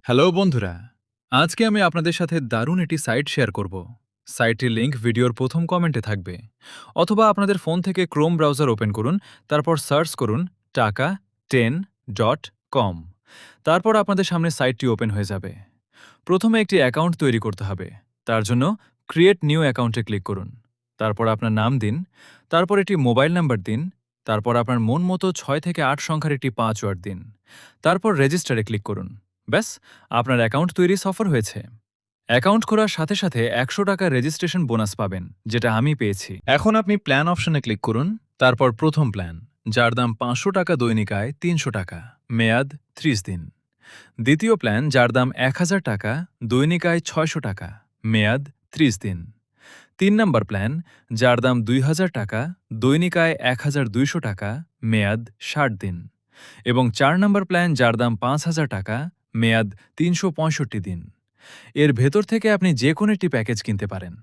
Hello বন্ধুরা, আজকে আমি আপনাদের সাথে দারুণ একটি সাইট শেয়ার করব। সাইটটির লিংক ভিডিওর প্রথম কমেন্টে থাকবে, অথবা আপনাদের ফোন থেকে ক্রোম ব্রাউজার ওপেন করুন, তারপর সার্চ করুন taka10.com। তারপর আপনাদের সামনে সাইটটি ওপেন হয়ে যাবে। প্রথমে একটি অ্যাকাউন্ট তৈরি করতে হবে। তার জন্য ক্রিয়েট নিউ অ্যাকাউন্টে ক্লিক করুন। তারপর আপনার নাম দিন, তারপর একটি মোবাইল নাম্বার দিন, তারপর আপনার মন মতো ৬ থেকে ৮ সংখ্যার একটি পাসওয়ার্ড দিন, তারপর রেজিস্টারে ক্লিক করুন। ব্যাস, আপনার অ্যাকাউন্ট তৈরি সফল হয়েছে। অ্যাকাউন্ট খোলার সাথে সাথে ১০০ টাকা রেজিস্ট্রেশন বোনাস পাবেন, যেটা আমি পেয়েছি। এখন আপনি প্ল্যান অপশনে ক্লিক করুন, তারপর প্রথম প্ল্যান, যার দাম ৫০০ টাকা দৈনিক আয় ৩০০ টাকা, মেয়াদ ৩০ দিন। দ্বিতীয় প্ল্যান, যার দাম ১,০০০ টাকা, দৈনিক আয় ৬০০ টাকা, মেয়াদ ৩০ দিন। ৩ নম্বর প্ল্যান, যার দাম ২,০০০ টাকা, দৈনিক আয় ১,২০০ টাকা, মেয়াদ ৬০ দিন। এবং ৪ নম্বর প্ল্যান, যার দাম ৫,০০০ টাকা, মেয়াদ ৩৬৫ দিন। এর ভেতর থেকে আপনি যে কোনো একটি প্যাকেজ কিনতে পারেন।